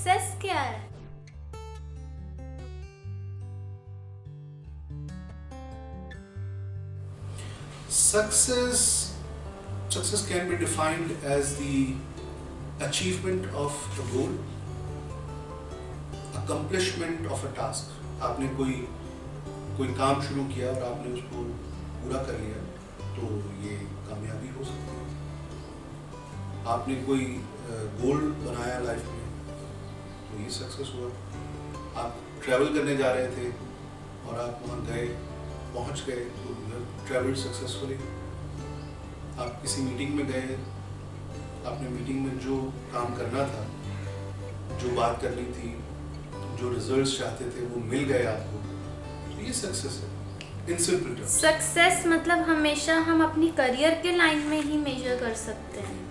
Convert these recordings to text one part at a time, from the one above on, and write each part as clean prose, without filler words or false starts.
Success क्या है? Success can be defined as the achievement of a goal, accomplishment of a task. आपने कोई काम शुरू किया और आपने उसको पूरा कर लिया तो ये कामयाबी हो सकती है। आपने कोई गोल बनाया लाइफ में तो ये सक्सेस हुआ। आप ट्रैवल करने जा रहे थे और आप वहाँ गए, पहुँच गए तो ट्रैवल सक्सेसफुली। आप किसी मीटिंग में गए, आपने मीटिंग में जो काम करना था, जो बात करनी थी, जो रिजल्ट्स चाहते थे वो मिल गए आपको, तो ये सक्सेस है इन सिंपल टर्म्स। सक्सेस मतलब हमेशा हम अपनी करियर के लाइन में ही मेजर कर सकते हैं।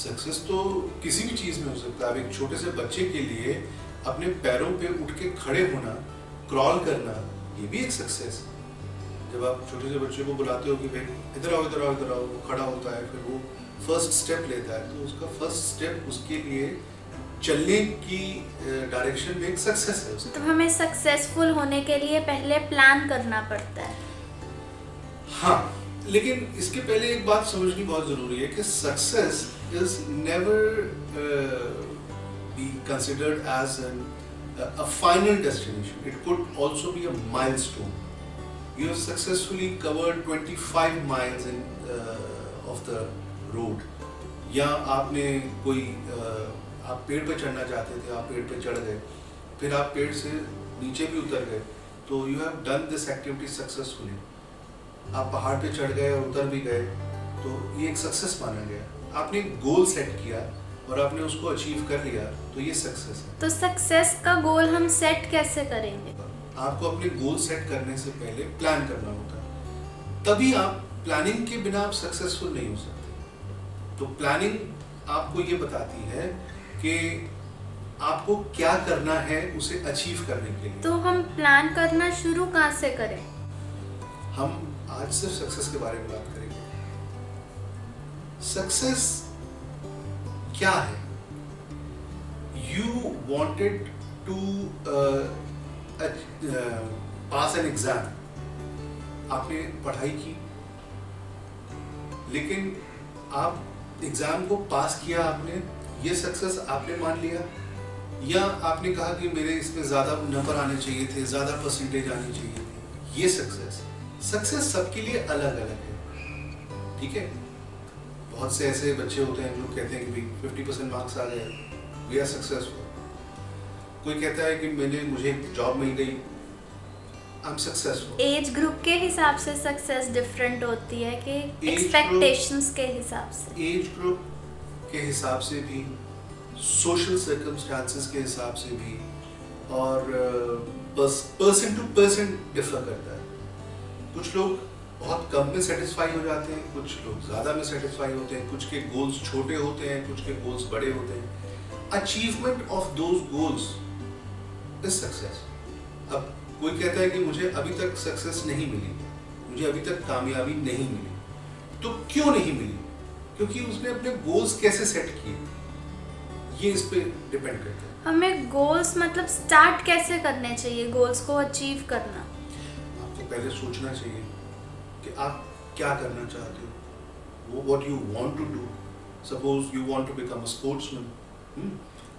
सक्सेस तो किसी भी चीज में हो सकता है। अब एक छोटे से बच्चे के लिए अपने पैरों पे उठ के खड़े होना, क्रॉल करना, ये भी एक सक्सेस है। जब आप छोटे से बच्चे को बुलाते हो कि भाई इधर आओ इधर आओ इधर आओ, वो खड़ा होता है, फिर वो फर्स्ट स्टेप लेता है, तो उसका फर्स्ट स्टेप उसके लिए चलने की डायरेक्शन में एक सक्सेस है उसका। तो हमें सक्सेसफुल होने के लिए पहले प्लान करना पड़ता है। हाँ, लेकिन इसके पहले एक बात समझनी बहुत जरूरी है कि success is never be considered as a final destination. It could also be a milestone. You have successfully covered 25 miles of the road. या आपने कोई आप पेड़ पे चढ़ना चाहते थे, आप पेड़ पे चढ़ गए, फिर आप पेड़ से नीचे भी उतर गए, तो you have done this activity successfully. आप पहाड़ पे चढ़ गए और उतर भी गए, तो ये एक सक्सेस माना गया। आपने गोल सेट किया और आपने उसको अचीव कर लिया, तो ये सक्सेस है। तो सक्सेस का गोल हम सेट कैसे करेंगे? आपको अपने गोल सेट करने से पहले प्लान करना होता है, तभी आप प्लानिंग के बिना आप सक्सेसफुल नहीं हो सकते। तो प्लानिंग आपको ये बताती है कि आपको क्या करना है उसे अचीव करने के लिए। तो हम प्लान करना शुरू कहाँ से करें? हम आज सिर्फ सक्सेस के बारे में बात करेंगे। सक्सेस क्या है? You wanted to pass an exam. आपने पढ़ाई की, लेकिन आप एग्जाम को पास किया आपने, ये सक्सेस आपने मान लिया, या आपने कहा कि मेरे इसमें ज़्यादा नंबर आने चाहिए थे, ज़्यादा परसेंटेज आनी चाहिए थी, ये सक्सेस। सक्सेस सबके लिए अलग अलग है, ठीक है। बहुत से ऐसे बच्चे होते हैं जो कहते हैं कि भाई 50% मार्क्स आ गए, वी आर सक्सेसफुल। कोई कहता है कि मुझे जॉब मिल गई, I am successful. Age group के हिसाब से सक्सेस डिफरेंट होती है कि एक्सपेक्टेशंस के हिसाब से? एज ग्रुप के हिसाब से भी, सोशल सर्कमस्टांसेस के हिसाब से भी, और पर्सन टू पर्सन डिफर करता है। कुछ लोग बहुत कम में सेटिस्फाई हो जाते हैं, कुछ लोग ज़्यादा में सेटिस्फाई होते हैं, कुछ के गोल्स छोटे होते हैं, कुछ के गोल्स बड़े होते हैं। Achievement of those goals is success. अब कोई कहता है कि मुझे अभी तक सक्सेस नहीं मिली, मुझे अभी तक कामयाबी नहीं मिली, तो क्यों नहीं मिली? क्योंकि उसने अपने गोल्स कैसे सेट किए, ये इस पे डिपेंड करता है। हमें गोल्स मतलब स्टार्ट कैसे करने चाहिए गोल्स को अचीव करना? आपको पहले सोचना चाहिए कि आप क्या करना चाहते हो, वो what you want to do. Suppose you want to become a sportsman,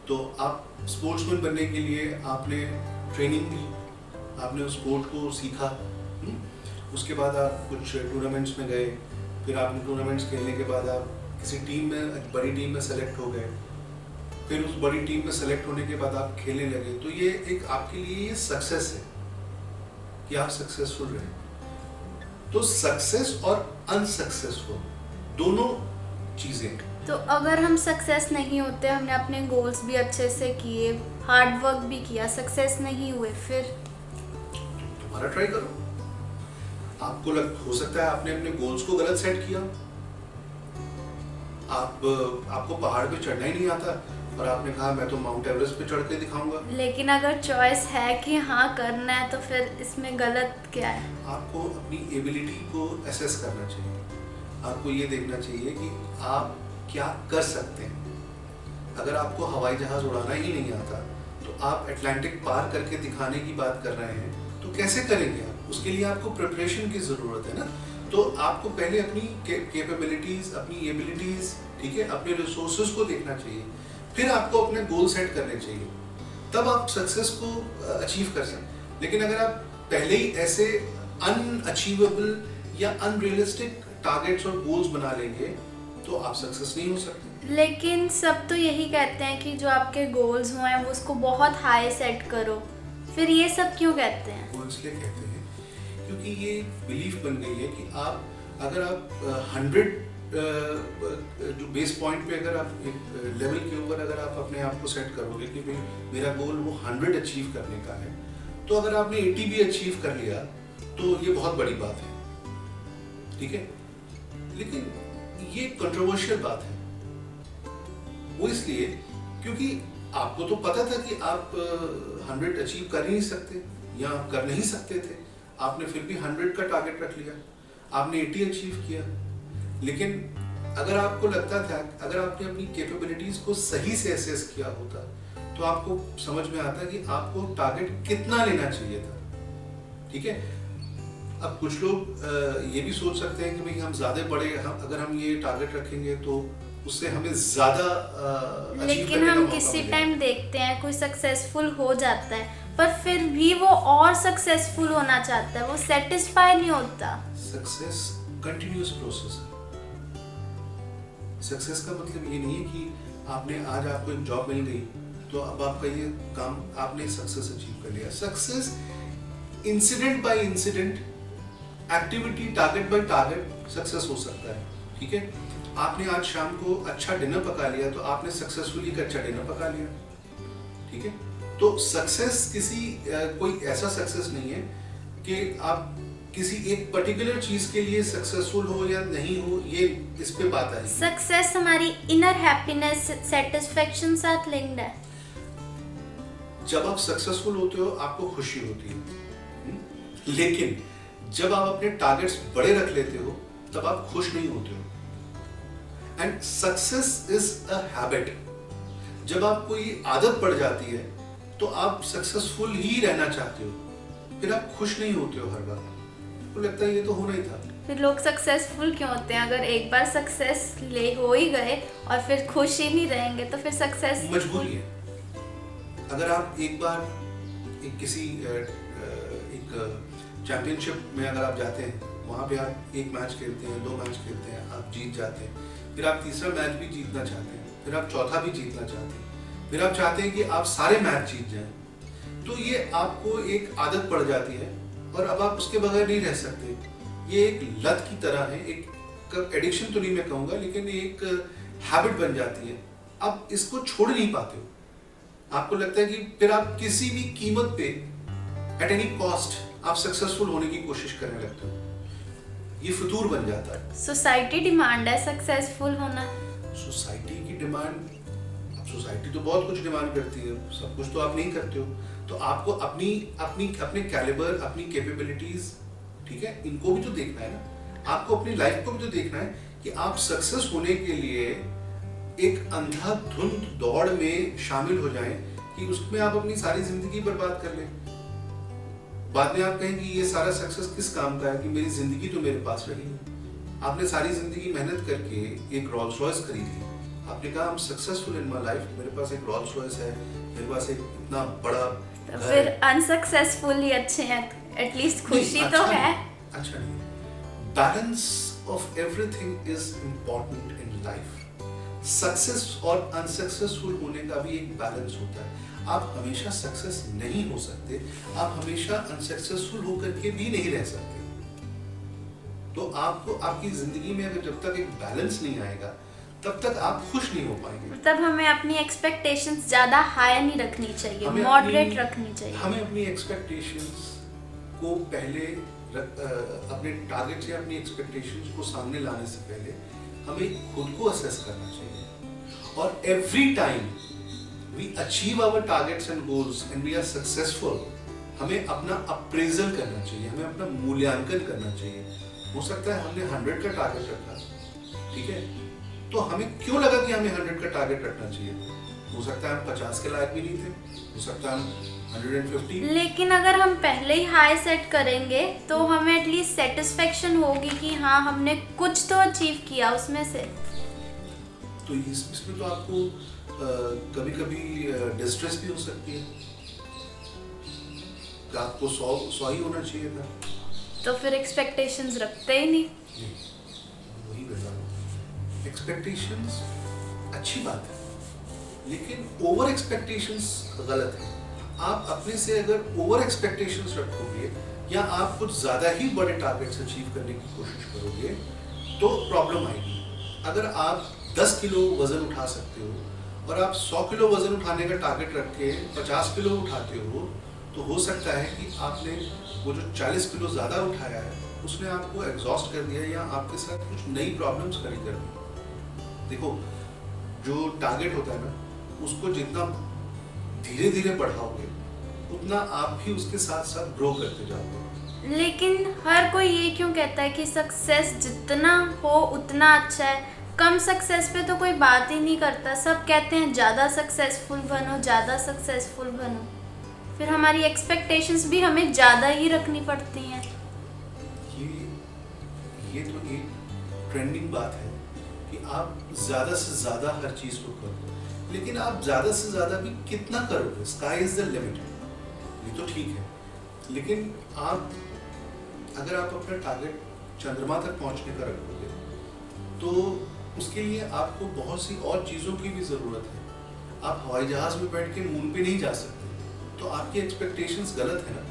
तो आप स्पोर्ट्समैन बनने के लिए आपने ट्रेनिंग ली, आपने उस स्पोर्ट को सीखा, उसके बाद आप कुछ टूर्नामेंट्स में गए, फिर आपने टूर्नामेंट्स खेलने के बाद आप किसी टीम में, बड़ी टीम में सेलेक्ट हो गए, फिर उस बड़ी टीम में सेलेक्ट होने के बाद आप खेलने लगे, तो ये एक आपके लिए ये सक्सेस है कि आप सक्सेसफुल रहे। तो सक्सेस और अनसक्सेसफुल दोनों चीजें। तो अगर हम सक्सेस नहीं होते, हमने अपने गोल्स भी अच्छे से किए, हार्ड वर्क भी किया, सक्सेस नहीं हुए, फिर दोबारा ट्राई करो। आपको हो सकता है आपने अपने गोल्स को गलत सेट किया, आपको पहाड़ पे चढ़ना ही नहीं आता और आपने कहा मैं तो माउंट एवरेस्ट पे चढ़ के दिखाऊंगा। लेकिन अगर चॉइस है कि हाँ करना है, तो फिर इसमें गलत क्या है? आपको अपनी एबिलिटी को एसेस करना चाहिए। आपको ये देखना चाहिए कि आप क्या कर सकते हैं। अगर आपको हवाई जहाज उड़ाना ही नहीं आता तो आप अटलांटिक पार करके दिखाने की बात कर रहे हैं तो कैसे करेंगे आप? उसके लिए आपको प्रिपरेशन की ज़रूरत है ना। तो आपको पहले अपनी कैपेबिलिटीज़, अपनी एबिलिटीज़, ठीक है, अपने रिसोर्सेज को देखना चाहिए, फिर आपको अपने गोल सेट करने चाहिए, तब आप सक्सेस को अचीव कर सकते। लेकिन अगर आप पहले ही ऐसे अनअचीवेबल या अनरियलिस्टिक टारगेट्स और गोल्स बना लेंगे तो आप सक्सेस नहीं हो सकते। लेकिन सब तो यही कहते हैं कि जो आपके गोल्स हुए हैं वो उसको बहुत हाई सेट करो, फिर ये सब क्यों कहते हैं? वो इसलिए कहते हैं क्योंकि ये बिलीफ बन गई है कि आप अगर आप 100 जो बेस पॉइंट पे अगर आप एक लेवल के ऊपर अगर आप अपने आप को सेट करोगे कि भाई मेरा गोल वो 100 अचीव करने का है, तो अगर आपने 80 भी अचीव कर लिया तो ये बहुत बड़ी बात है, ठीक है। लेकिन ये कंट्रोवर्शियल बात है, वो इसलिए क्योंकि आपको तो पता था कि आप 100 अचीव कर ही नहीं सकते या आप कर नहीं सकते थे, आपने फिर भी 100 का टारगेट रख लिया, आपने 80 अचीव किया। लेकिन अगर आपको लगता था, अगर आपने अपनी कैपेबिलिटीज को सही से एसेस किया होता तो आपको समझ में आता कि आपको टारगेट कितना लेना चाहिए था, ठीक है। अब कुछ लोग ये भी सोच सकते हैं कि भाई हम ज्यादा बड़े, अगर हम ये टारगेट रखेंगे तो उससे हमें ज्यादा लेकिन हम किसी टाइम देखते हैं कोई सक्सेसफुल हो जाता है पर फिर भी वो और सक्सेसफुल होना चाहता है, वो सेटिस्फाई नहीं होता। सक्सेस कंटिन्यूअस प्रोसेस है। सक्सेस का मतलब ये नहीं है कि आपने आज आपको एक जॉब मिल गई तो अब आपका ये काम आपने सक्सेस अचीव कर लिया। Success incident by incident, activity, target by target success हो सकता है, ठीक है। आपने आज शाम को अच्छा डिनर पका लिया तो आपने सक्सेसफुली एक अच्छा डिनर पका लिया, ठीक है। तो सक्सेस किसी कोई ऐसा सक्सेस नहीं है कि आप किसी एक पर्टिकुलर चीज के लिए सक्सेसफुल हो या नहीं हो, ये इस पे बात आई। सक्सेस हमारी इनर हैप्पीनेस, सेटिस्फेक्शन साथ लिंक्ड है। जब आप सक्सेसफुल होते हो आपको खुशी होती है, लेकिन जब आप अपने टारगेट्स बड़े रख लेते हो तब आप खुश नहीं होते हो। And success is a habit. जब आपको ये आदत पड़ जाती है तो आप सक्सेसफुल ही रहना चाहते हो, फिर आप खुश नहीं होते हो हर बार, तो लगता है ये तो होना ही था। फिर लोग सक्सेसफुल क्यों होते हैं? अगर एक बार सक्सेस ले हो ही गए और फिर खुश ही नहीं रहेंगे तो फिर सक्सेस मजबूरी है। अगर आप एक बार किसी एक चैंपियनशिप में अगर आप जाते हैं, वहाँ पे आप एक मैच खेलते हैं, 2 मैच खेलते हैं, आप जीत जाते हैं, फिर आप तीसरा मैच भी जीतना चाहते हैं, फिर आप चौथा भी जीतना चाहते हैं, फिर आप चाहते हैं कि आप सारे मैच जीत जाएं, तो ये आपको एक आदत पड़ जाती है और अब आप उसके बगैर नहीं रह सकते। ये एक लत की तरह है, एक एडिक्शन तो नहीं मैं कहूँगा, लेकिन एक हैबिट बन जाती है। आप इसको छोड़ नहीं पाते हो। आपको लगता है कि फिर आप किसी भी कीमत पे, एट एनी कॉस्ट, आप सक्सेसफुल होने की कोशिश करने लगते हो। ये फितूर बन जाता है। सोसाइटी डिमांड है सक्सेसफुल होना। सोसाइटी की डिमांड, अब सोसाइटी तो बहुत कुछ डिमांड करती है, सब कुछ तो आप नहीं करते हो, तो आपको अपने कैलिबर, अपनी कैपेबिलिटीज, ठीक है, इनको भी तो देखना है ना। आपको अपनी लाइफ को भी तो देखना है कि आप सक्सेस होने के लिए एक अंधाधुंध दौड़ में शामिल हो जाएं कि उसमें आप अपनी सारी जिंदगी बर्बाद कर लें। बाद में आप कहें कि ये सारा सक्सेस किस काम का है कि मेरी जिंदगी तो मेरे पास रही नहीं। आपने सारी जिंदगी मेहनत करके एक रोल्स रॉयस खरीदी, आपने कहा I'm successful in my life, मेरे पास एक रोल्स रॉयस है, मेरे पास एक इतना बड़ा तो फिर अनसक्सेसफुल ही अच्छे हैं, एटलीस्ट खुशी तो है। अच्छा नहीं। Balance of everything is important in life. Success और अनसक्सेसफुल होने का भी एक बैलेंस होता है। आप हमेशा सक्सेस नहीं हो सकते, आप हमेशा अनसक्सेसफुल होकर के भी नहीं रह सकते। तो आपको आपकी जिंदगी में अगर जब तक एक बैलेंस नहीं आएगा तब तक आप खुश नहीं हो पाएंगे। तब हमें अपनी एक्सपेक्टेशंस ज्यादा हाई नहीं रखनी चाहिए, मॉडरेट रखनी चाहिए। हमें अपनी एक्सपेक्टेशंस को पहले अपने टारगेट या अपनी एक्सपेक्टेशंस को सामने लाने से पहले हमें खुद को असेस करना चाहिए। और every time we achieve our targets and goals and we are successful, हमें अपना अप्रेजल करना चाहिए, हमें अपना मूल्यांकन करना चाहिए। हो सकता है हमने 100 का टारगेट रखा, ठीक है, तो हमें क्यों लगा कि हमें 100 का टारगेट रखना चाहिए? हो सकता है हम 50 के लायक भी नहीं थे, हो सकता है हम 150। लेकिन अगर हम पहले ही हाई सेट करेंगे तो हमें एटलीस्ट सेटिस्फेक्शन होगी कि हाँ हमने कुछ तो अचीव किया उसमें से। तो इसमें तो आपको कभी कभी डिस्ट्रेस भी हो सकती है कि आपको 100 ही होना चाहिए था। तो फिर एक्सपेक्टेशंस रखते ही नहीं। वही बता रहा, एक्सपेक्टेशंस अच्छी बात है लेकिन ओवर एक्सपेक्टेशंस गलत है। आप अपने से अगर ओवर एक्सपेक्टेशंस रखोगे या आप कुछ ज़्यादा ही बड़े टारगेट्स अचीव करने की कोशिश करोगे तो प्रॉब्लम आएगी। अगर आप 10 किलो वजन उठा सकते हो और आप 100 किलो वजन उठाने का टारगेट रख के 50 किलो उठाते हो तो हो सकता है कि आपने वो जो 40 किलो ज़्यादा उठाया है उसने आपको एग्जॉस्ट कर दिया या आपके साथ कुछ नई प्रॉब्लम्स खड़ी कर दी। देखो, जो टारगेट होता है ना उसको जितना धीरे धीरे बढ़ाओगे उतना आप भी उसके साथ साथ ग्रो करते जाओगे। लेकिन हर कोई ये क्यों कहता है कि सक्सेस जितना हो उतना अच्छा है, कम सक्सेस पे तो कोई बात ही नहीं करता। सब कहते हैं ज़्यादा सक्सेसफुल बनो, ज़्यादा सक्सेसफुल बनो। फिर हमारी एक्सपेक्टेशंस भी हमें ज़्यादा ही रखनी पड़ती हैं। ये तो एक ट्रेंडिंग बात है कि आप ज़्यादा से ज़्यादा हर चीज़ को करो, लेकिन आप ज़्यादा से ज़्यादा भी कितना करोगे? Sky is the limit. ये तो ठीक है, लेकिन आप अगर आप अपना टारगेट चंद्रमा तक पहुंचने का रखोगे तो उसके लिए आपको बहुत सी और चीज़ों की भी ज़रूरत है। आप हवाई जहाज़ में बैठ के मून पे नहीं जा सकते, तो आपकी एक्सपेक्टेशंस गलत है ना।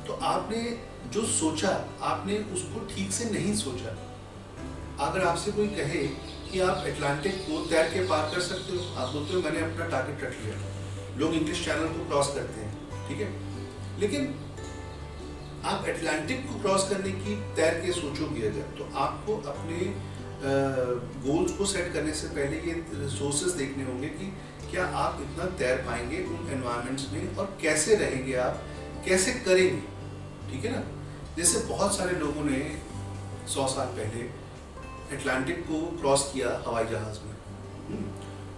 तो आपने जो सोचा आपने उसको ठीक से नहीं सोचा। अगर आपसे कोई कहे कि आप अटलांटिक को तैर के पार कर सकते हो, आप बोलते हो मैंने अपना टारगेट रख लिया। लोग इंग्लिश चैनल को क्रॉस करते हैं, ठीक है, लेकिन आप अटलांटिक को क्रॉस करने की तैर के सोचोगे अगर, तो आपको अपने गोल्स को सेट करने से पहले ये रिसोर्सेज देखने होंगे कि क्या आप इतना तैर पाएंगे उन एनवायरनमेंट्स में और कैसे रहेंगे, आप कैसे करेंगे, ठीक है ना। जैसे बहुत सारे लोगों ने 100 साल पहले अटलांटिक को क्रॉस किया हवाई जहाज में।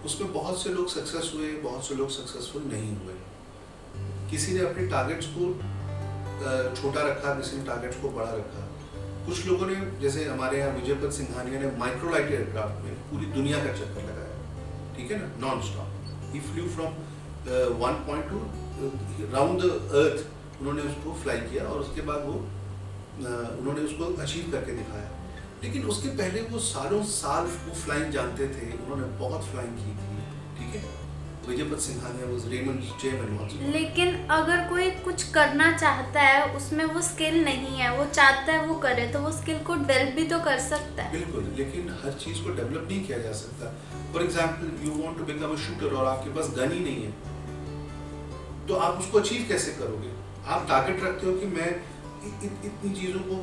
उसमें बहुत से लोग सक्सेस हुए, बहुत से लोग सक्सेसफुल नहीं हुए। किसी ने अपने टारगेट्स को छोटा रखा, किसी ने टारगेट्स को बड़ा रखा। कुछ लोगों ने, जैसे हमारे यहाँ विजयपत सिंघानिया ने माइक्रोलाइट एयरक्राफ्ट में पूरी दुनिया का चक्कर लगाया, ठीक है ना, non stop. He flu from 1 point two round the earth, उन्होंने उसको फ्लाई किया और उसके बाद वो उन्होंने उसको अचीव करके दिखाया। लेकिन उसके पहले वो सालों साल वो फ्लाइंग जानते थे, उन्होंने बहुत फ्लाइंग की थी, ठीक है। Vijaypat Singhania was Raymond chairman. लेकिन अगर कोई कुछ करना चाहता है, उसमें वो स्किल नहीं है, वो चाहता है वो करे, तो वो स्किल को डेवलप भी तो कर सकता है। बिल्कुल, लेकिन हर चीज़ को डेवलप नहीं किया जा सकता। For example, you want to become a shooter और आपके पास गन ही नहीं है, तो आप उसको अचीव कैसे करोगे? आप टारगेट रखते हो कि मैं इतनी चीज़ों को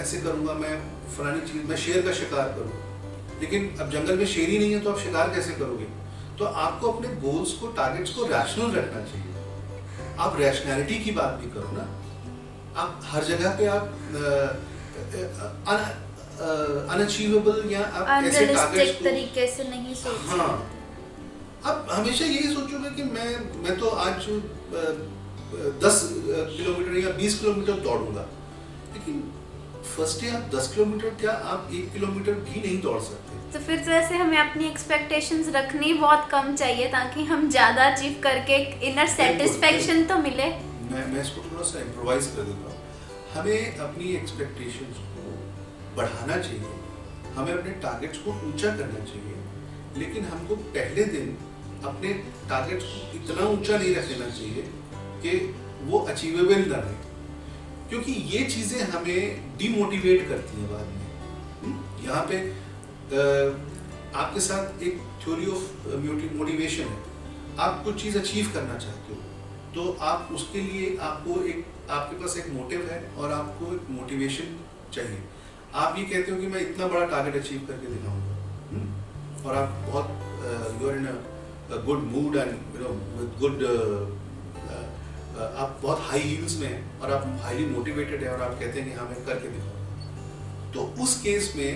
ऐसे करूँगा, मैं फलानी चीज़, मैं शेर का शिकार करूँ, लेकिन अब जंगल में शेर ही नहीं है तो आप शिकार कैसे करोगे? तो आपको अपने गोल्स को, टारगेट्स को रैशनल रखना चाहिए। आप रैशनैलिटी की बात भी करो ना। आप हर जगह पे आप अनअचीवेबल या आप ऐसे टारगेट्स को तरीके से नहीं सोच सकते। हाँ, आप हमेशा यही सोचोगे कि मैं तो आज 10 किलोमीटर या 20 किलोमीटर दौड़ूंगा, लेकिन फर्स्ट डे आप 10 किलोमीटर क्या आप 1 किलोमीटर भी नहीं दौड़ सकते। तो फिर तो ऐसे हमें अपनी एक्सपेक्टेशंस रखनी बहुत कम चाहिए ताकि हम ज़्यादा अचीव करके इनर सेटिस्फेक्शन तो मिले। मैं इसको थोड़ा सा इम्प्रोवाइज कर देता हूँ। हमें अपनी एक्सपेक्टेशंस को बढ़ाना चाहिए, हमें अपने टारगेट्स को ऊंचा करना चाहिए, लेकिन हमको पहले दिन अपने टारगेट्स को इतना ऊंचा नहीं रख देना चाहिए कि वो अचीवेबल ना रहे, क्योंकि ये चीज़ें हमें डिमोटिवेट करती हैं बाद में। यहाँ पे आपके साथ एक थ्योरी ऑफ मोटिवेशन है। आप कुछ चीज़ अचीव करना चाहते हो तो आप उसके लिए आपके पास एक मोटिव है और आपको एक मोटिवेशन चाहिए। आप ये कहते हो कि मैं इतना बड़ा टारगेट अचीव करके दिखाऊंगा और आप बहुत you are in a good mood and you know with good, आप बहुत हाई हील्स में हैं और आप हाईली मोटिवेटेड हैं और आप कहते हैं कि हाँ मैं करके दिखाऊंगा। तो उस केस में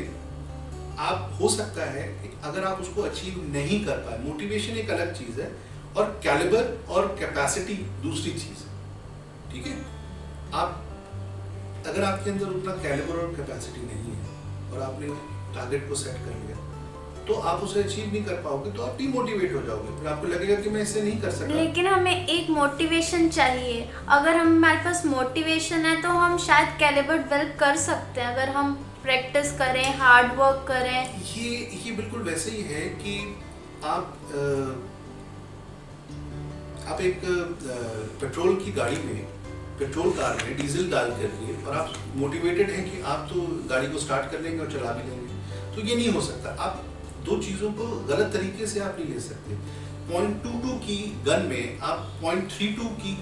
आप हो सकता है कि अगर आप उसको अचीव नहीं कर पाए, मोटिवेशन एक अलग चीज है और कैलिबर और कैपेसिटी दूसरी चीज है, ठीक है। आप अगर आपके अंदर उतना कैलिबर और कैपेसिटी नहीं है और आपने टारगेट को सेट कर लिया तो आप उसे अचीव नहीं कर पाओगे, तो आप डिमोटिवेट हो जाओगे, फिर आपको लगेगा कि मैं इसे नहीं कर सकता। लेकिन हमें एक मोटिवेशन चाहिए। अगर हमारे पास मोटिवेशन है तो हम शायद कैलिबर डेवलप कर सकते हैं, अगर हम प्रैक्टिस करें, हार्ड वर्क करें। ये बिल्कुल वैसे ही है कि आप एक पेट्रोल की गाड़ी में, पेट्रोल कार में डीजल डाल करके और आप मोटिवेटेड हैं कि आप तो गाड़ी को स्टार्ट कर लेंगे और चला भी लेंगे, तो ये नहीं हो सकता। आप दो चीज़ों को गलत तरीके से आप नहीं ले सकते। 0.22 की गन में आप 0.32 की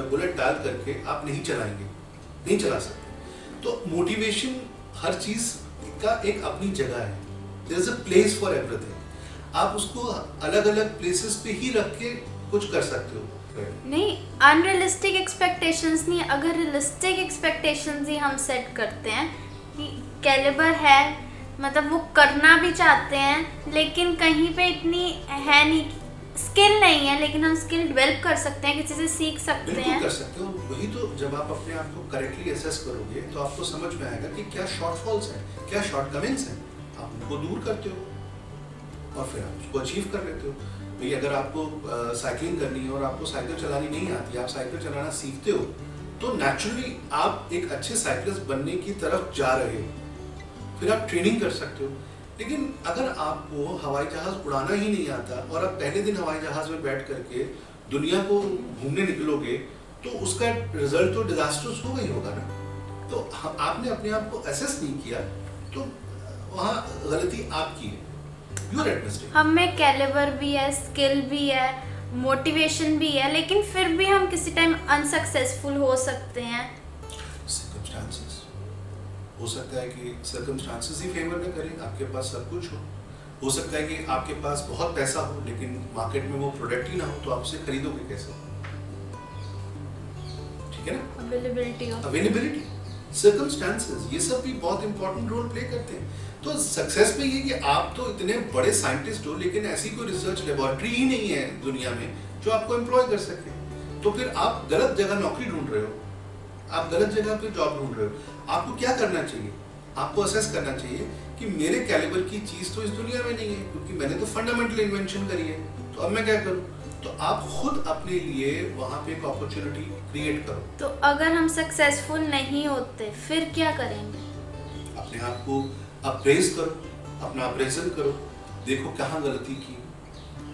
बुलेट डाल करके आप नहीं चलाएंगे, नहीं चला सकते। तो मोटिवेशन हर चीज़ का एक अपनी जगह है, there is a place for everything. आप उसको अलग अलग प्लेसेस पे ही रख के कुछ कर सकते हो। नहीं, अनरियलिस्टिक एक्सपेक्टेशंस नहीं, अगर रियलिस्टिक एक्सपेक्टेशंस ही हम सेट करते हैं कि कैलिबर है, मतलब वो करना भी चाहते हैं लेकिन कहीं पे इतनी है नहीं, स्किल नहीं है, लेकिन हम स्किल डेवलप कर सकते हैं, किसी से सीख सकते बिल्कुल हैं। कर सकते हो। वही तो, जब आप अपने आप को करेक्टली एसेस करोगे तो आपको समझ में आएगा कि क्या शॉर्टफॉल्स हैं, क्या शॉर्टकमिंग्स हैं, आप उनको दूर करते हो और फिर आप उसको अचीव कर लेते हो। भाई अगर आपको साइकिलिंग करनी है और आपको साइकिल चलानी नहीं आती, आप साइकिल चलाना सीखते हो, तो नेचुरली आप एक अच्छे साइकिलिस्ट बनने की तरफ जा रहे हो, फिर आप ट्रेनिंग कर सकते हो। लेकिन अगर आपको हवाई जहाज उड़ाना ही नहीं आता और आप पहले दिन हवाई जहाज में बैठ करके दुनिया को घूमने निकलोगे, तो उसका रिजल्ट तो डिजास्टर्स होगा ही होगा ना। तो आपने अपने आप को एसेस नहीं किया, तो वहाँ गलती आपकी है, यू आर एट मिस्टेक। हम में कैलिबर भी है, स्किल भी है, मोटिवेशन भी है, लेकिन फिर भी हम किसी टाइम अनसक्सेसफुल हो सकते हैं। सर्कमस्टांसेस, हो सकता है कि सर्कमस्टांसेस ही फेवर न करें, आपके पास सब कुछ हो सकता है कि आपके पास बहुत पैसा हो लेकिन मार्केट में वो प्रोडक्ट ही ना हो, तो आप उसे खरीदोगे कैसे, ठीक है ना। अवेलेबिलिटी, सर्कमस्टांसेस, ये सब भी बहुत इंपॉर्टेंट रोल प्ले करते हैं। तो सक्सेस में ये कि आप तो इतने बड़े साइंटिस्ट हो लेकिन ऐसी कोई रिसर्च लेबोरेटरी ही नहीं है दुनिया में जो आपको एम्प्लॉय कर सके, तो फिर आप गलत जगह नौकरी ढूंढ रहे हो, आप गलत जगह पे जॉब ढूंढ रहे हो। आपको क्या करना चाहिए, आपको असेस करना चाहिए कि मेरे कैलिबर की चीज तो इस दुनिया में नहीं है, क्योंकि मैंने तो फंडामेंटल इन्वेंशन करी है, तो अब मैं क्या करूं। तो आप खुद अपने लिए वहां पे एक अपॉर्चुनिटी क्रिएट करो। तो अगर हम सक्सेसफुल नहीं होते फिर क्या करेंगे? अपने आप को अप्रेज करो, अपना अप्रेजल करो, देखो कहाँ गलती की,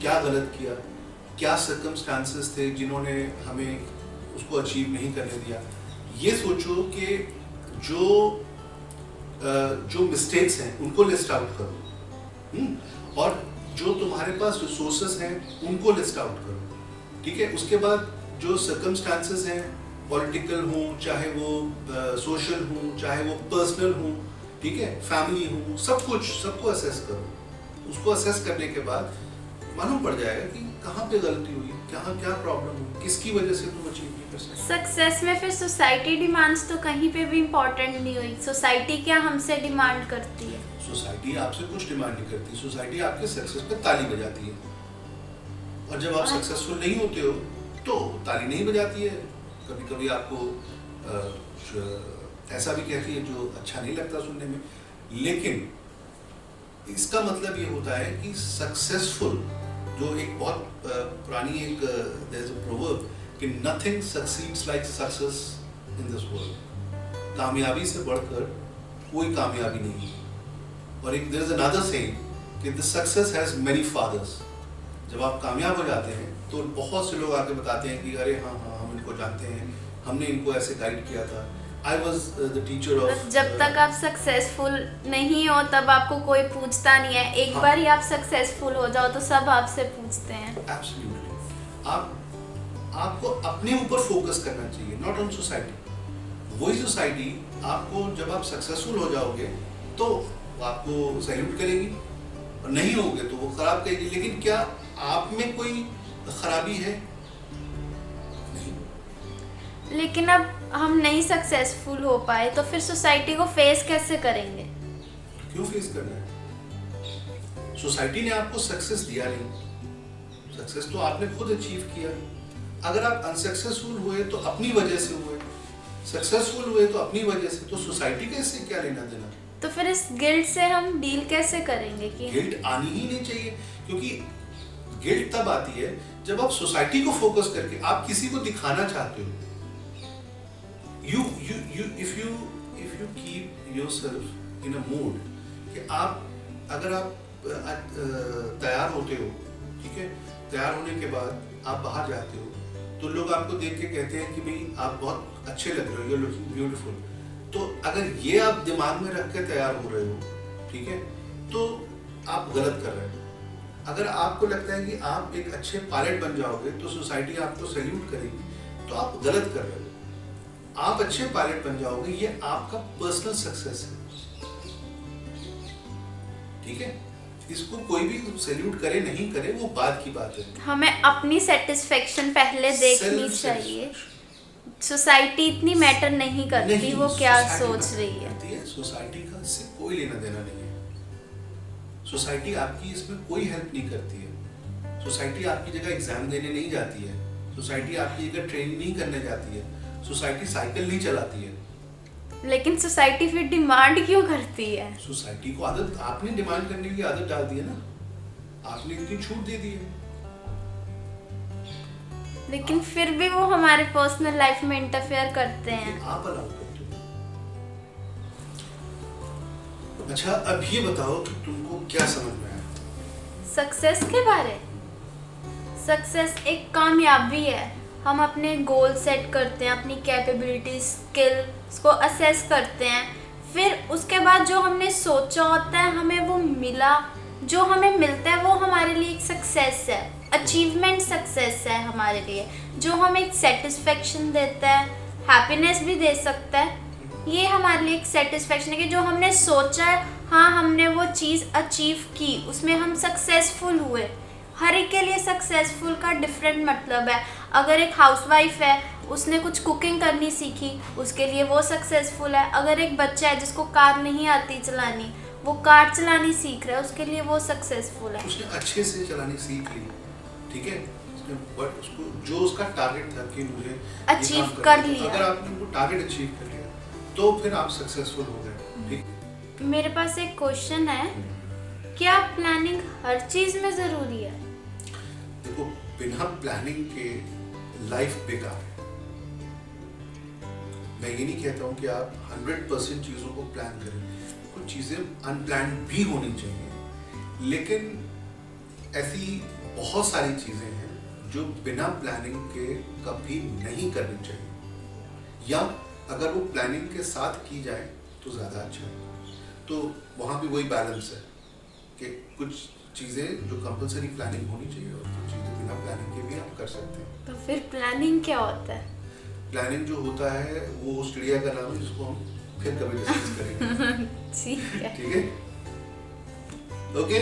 क्या गलत किया, क्या सर्कमस्टांसेस थे जिन्होंने हमें उसको अचीव नहीं करने दिया। ये सोचो कि जो मिस्टेक्स हैं उनको लिस्ट आउट करो, और जो तुम्हारे पास रिसोर्सेस हैं उनको लिस्ट आउट करो, ठीक है। उसके बाद जो सर्कमस्टांसेस हैं, पॉलिटिकल हो, चाहे वो सोशल हो, चाहे वो पर्सनल हो, ठीक है, फैमिली हो, सब कुछ, सबको असेस करो। उसको असेस करने के बाद मालूम पड़ जाएगा कि कहाँ पे गलती हुई, कहाँ क्या प्रॉब्लम हुई, किसकी वजह से तुम अचीव नहीं कर सकते। सक्सेस में फिर सोसाइटी डिमांड्स तो कहीं पे भी इम्पोर्टेंट नहीं हुई। सोसाइटी क्या हमसे डिमांड करती है? सोसाइटी आपसे कुछ डिमांड नहीं करती, सोसाइटी आपके सक्सेस पे ताली बजाती है, और जब आप सक्सेसफुल नहीं होते हो तो ताली नहीं बजाती है। कभी कभी आपको ऐसा भी कहती है जो अच्छा नहीं लगता सुनने में, लेकिन इसका मतलब ये होता है कि सक्सेसफुल, जो एक बहुत पुरानी एक देयर इज अ प्रोवर्ब कि nothing succeeds like success in this world, कामयाबी से बढ़कर कोई कामयाबी नहीं है। और एक देयर इज अनदर सेइंग कि the success has many fathers. जब आप कामयाब हो जाते हैं तो बहुत से लोग आके बताते हैं कि अरे हाँ हाँ हम इनको जानते हैं, हमने इनको ऐसे गाइड किया था, I was the teacher of। जब तक आप सक्सेसफुल नहीं हो तब आपको कोई पूछता नहीं है, एक बार ही आप सक्सेसफुल हो जाओ तो सब आपसे पूछते हैं। Absolutely। आपको अपने ऊपर फोकस करना चाहिए, नॉट ऑन सोसाइटी। वही सोसाइटी आपको जब आप सक्सेसफुल हो जाओगे तो आपको सैल्यूट करेगी, और नहीं होगे तो वो खराब करेगी। लेकिन क्या आप में कोई खराबी है? नहीं। लेकिन अब हम नहीं सक्सेसफुल हो पाए तो फिर सोसाइटी को फेस कैसे करेंगे? क्यों फेस करना है? सोसाइटी ने आपको सक्सेस दिया नहीं, सक्सेस तो आपने खुद अचीव किया। अगर आप अनसक्सेसफुल हुए तो अपनी वजह से हुए, सक्सेसफुल हुए तो अपनी वजह से, तो सोसाइटी का इससे क्या लेना देना? तो फिर इस गिल्ट से हम डील कैसे करेंगे कि गिल्ट आनी ही नहीं चाहिए, क्योंकि गिल्ट तब आती है जब आप सोसाइटी को फोकस करके आप किसी को दिखाना चाहते हो। If you keep yourself in a mood कि अगर आप तैयार होते हो, ठीक है, तैयार होने के बाद आप बाहर जाते हो तो लोग आपको देख के कहते हैं कि भाई आप बहुत अच्छे लग रहे हो, यू आर लुकिंग ब्यूटीफुल। तो अगर ये आप दिमाग में रख के तैयार हो रहे हो, ठीक है, तो आप गलत कर रहे हो। अगर आपको लगता है कि आप एक अच्छे पायलट बन जाओगे तो सोसाइटी आपको सैल्यूट करेगी, तो आप गलत कर रहे हो। आप अच्छे पायलट बन जाओगे, ये आपका पर्सनल सक्सेस है, ठीक है। इसको कोई भी सैल्यूट करे नहीं करे वो बात की बात है। हमें अपनी सेटिस्फेक्शन पहले देखनी चाहिए। सोसाइटी इतनी मैटर नहीं करती वो क्या सोच रही है। सोसाइटी का इससे कोई लेना देना नहीं है। सोसाइटी आपकी इसमें कोई हेल्प नहीं करती है। सोसाइटी आपकी जगह एग्जाम देने नहीं जाती है। सोसाइटी आपकी जगह ट्रेनिंग नहीं करने जाती है। सोसाइटी साइकिल नहीं चलाती है। लेकिन सोसाइटी फिर डिमांड क्यों करती है? सोसाइटी को आदत, आपने डिमांड करने की आदत डाल दी है ना, आपने इतनी छूट दे दी है। लेकिन फिर भी वो हमारे पर्सनल लाइफ में इंटरफेयर करते हैं। आप अलाउ करते हो। अच्छा, अब ये बताओ कि तुमको क्या समझ में आया सक्सेस के बारे? सक्सेस एक कामयाबी है। हम अपने गोल सेट करते हैं, अपनी कैपेबिलिटी स्किल्स को असेस करते हैं, फिर उसके बाद जो हमने सोचा होता है हमें वो मिला, जो हमें मिलता है वो हमारे लिए एक सक्सेस है। अचीवमेंट सक्सेस है हमारे लिए, जो हमें एक सेटिस्फेक्शन देता है, हैप्पीनेस भी दे सकता है। ये हमारे लिए एक सेटिस्फेक्शन है कि जो हमने सोचा है, हाँ हमने वो चीज़ अचीव की, उसमें हम सक्सेसफुल हुए। हर एक के लिए सक्सेसफुल का डिफरेंट मतलब है। अगर एक हाउसवाइफ है, उसने कुछ कुकिंग करनी सीखी, उसके लिए वो सक्सेसफुल है। अगर एक बच्चा है जिसको कार नहीं आती चलानी, वो कार चलानी सीख रहा है, उसके लिए वो सक्सेसफुल है। उसने अच्छे से चलानी सीख ली, ठीक है, बट उसको जो उसका टारगेट था कि मुझे अचीव कर लिया। अगर आपने वो टारगेट अचीव कर लिया तो फिर आप सक्सेसफुल हो गए, ठीक। मेरे पास एक क्वेश्चन है, क्या प्लानिंग हर चीज में जरूरी है? देखो, बिना प्लानिंग के लाइफ बेकार है। मैं ये नहीं कहता हूँ कि आप 100% चीज़ों को प्लान करें, कुछ चीज़ें अनप्लान्ड भी होनी चाहिए, लेकिन ऐसी बहुत सारी चीज़ें हैं जो बिना प्लानिंग के कभी नहीं करनी चाहिए, या अगर वो प्लानिंग के साथ की जाए तो ज़्यादा अच्छा है। तो वहाँ भी वही बैलेंस है कि कुछ चीज़ें जो कंपलसरी प्लानिंग होनी चाहिए और कुछ चीज़ें बिना प्लानिंग के भी आप कर सकते हैं। तो फिर प्लानिंग क्या होता है? प्लानिंग जो होता है वो उस चिड़िया का नाम है जिसको हम फिर कभी डिस्कस करेंगे। ठीक है। ठीक है, ओके।